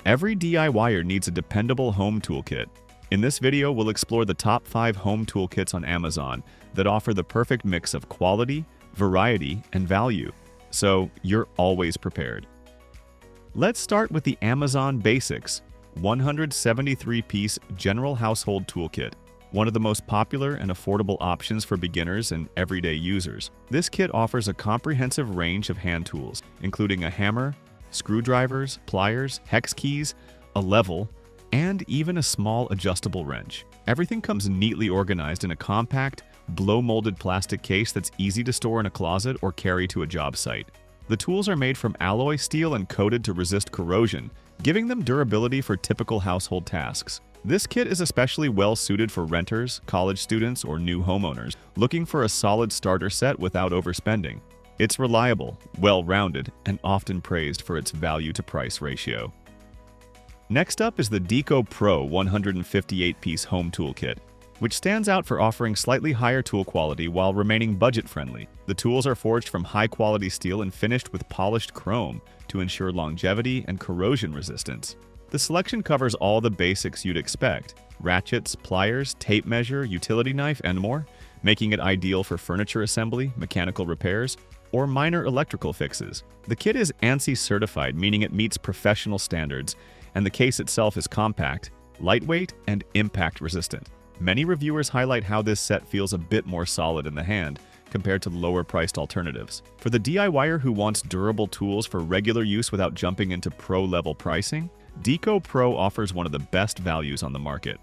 Every DIYer needs a dependable home toolkit. In this video, we'll explore the top 5 home toolkits on Amazon that offer the perfect mix of quality, variety, and value, so you're always prepared. Let's start with the Amazon Basics 173-piece General Household Toolkit, one of the most popular and affordable options for beginners and everyday users. This kit offers a comprehensive range of hand tools, including a hammer, screwdrivers, pliers, hex keys, a level, and even a small adjustable wrench. Everything comes neatly organized in a compact, blow-molded plastic case that's easy to store in a closet or carry to a job site. The tools are made from alloy steel and coated to resist corrosion, giving them durability for typical household tasks. This kit is especially well suited for renters, college students, or new homeowners looking for a solid starter set without overspending. It's reliable, well-rounded, and often praised for its value-to-price ratio. Next up is the DEKOPRO 158-piece home toolkit, which stands out for offering slightly higher tool quality while remaining budget-friendly. The tools are forged from high-quality steel and finished with polished chrome to ensure longevity and corrosion resistance. The selection covers all the basics you'd expect: ratchets, pliers, tape measure, utility knife, and more, making it ideal for furniture assembly, mechanical repairs, or minor electrical fixes. The kit is ANSI certified, meaning it meets professional standards, and the case itself is compact, lightweight, and impact-resistant. Many reviewers highlight how this set feels a bit more solid in the hand compared to lower-priced alternatives. For the DIYer who wants durable tools for regular use without jumping into pro-level pricing, DEKOPRO offers one of the best values on the market.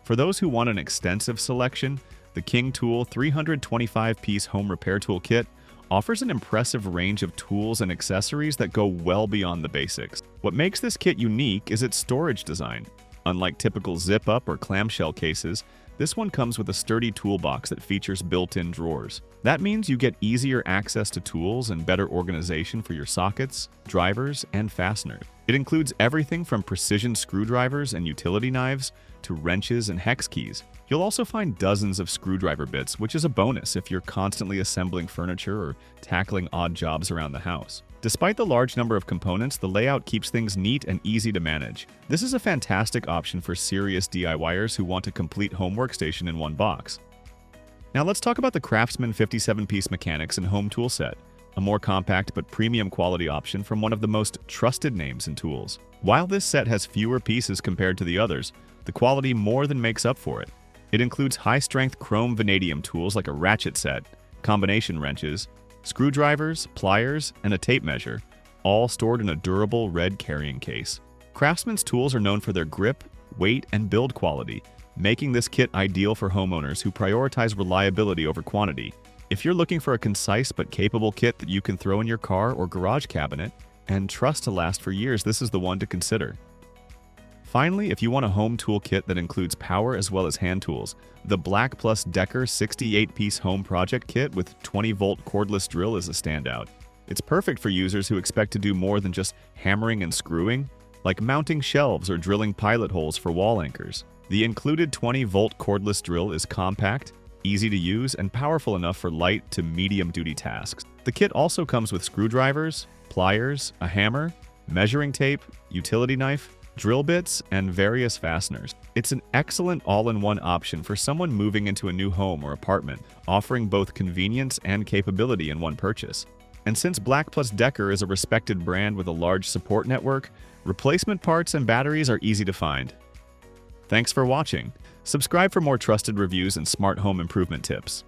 For those who want an extensive selection, the KINGTOOL 325-piece home repair tool kit offers an impressive range of tools and accessories that go well beyond the basics. What makes this kit unique is its storage design. Unlike typical zip-up or clamshell cases, this one comes with a sturdy toolbox that features built-in drawers. That means you get easier access to tools and better organization for your sockets, drivers, and fasteners. It includes everything from precision screwdrivers and utility knives to wrenches and hex keys. You'll also find dozens of screwdriver bits, which is a bonus if you're constantly assembling furniture or tackling odd jobs around the house. Despite the large number of components, the layout keeps things neat and easy to manage. This is a fantastic option for serious DIYers who want a complete home workstation in one box. Now let's talk about the CRAFTSMAN 57-piece mechanics and home tool set, a more compact but premium quality option from one of the most trusted names in tools. While this set has fewer pieces compared to the others, the quality more than makes up for it. It includes high-strength chrome vanadium tools like a ratchet set, combination wrenches, screwdrivers, pliers, and a tape measure, all stored in a durable red carrying case. CRAFTSMAN's tools are known for their grip, weight, and build quality, making this kit ideal for homeowners who prioritize reliability over quantity. If you're looking for a concise but capable kit that you can throw in your car or garage cabinet and trust to last for years, this is the one to consider. Finally, if you want a home tool kit that includes power as well as hand tools, the BLACK+DECKER 68-piece home project kit with 20-volt cordless drill is a standout. It's perfect for users who expect to do more than just hammering and screwing, like mounting shelves or drilling pilot holes for wall anchors. The included 20-volt cordless drill is compact, easy to use, and powerful enough for light to medium-duty tasks. The kit also comes with screwdrivers, pliers, a hammer, measuring tape, utility knife, drill bits, and various fasteners. It's an excellent all-in-one option for someone moving into a new home or apartment, offering both convenience and capability in one purchase. And since BLACK+DECKER is a respected brand with a large support network, replacement parts and batteries are easy to find. Thanks for watching. Subscribe for more trusted reviews and smart home improvement tips.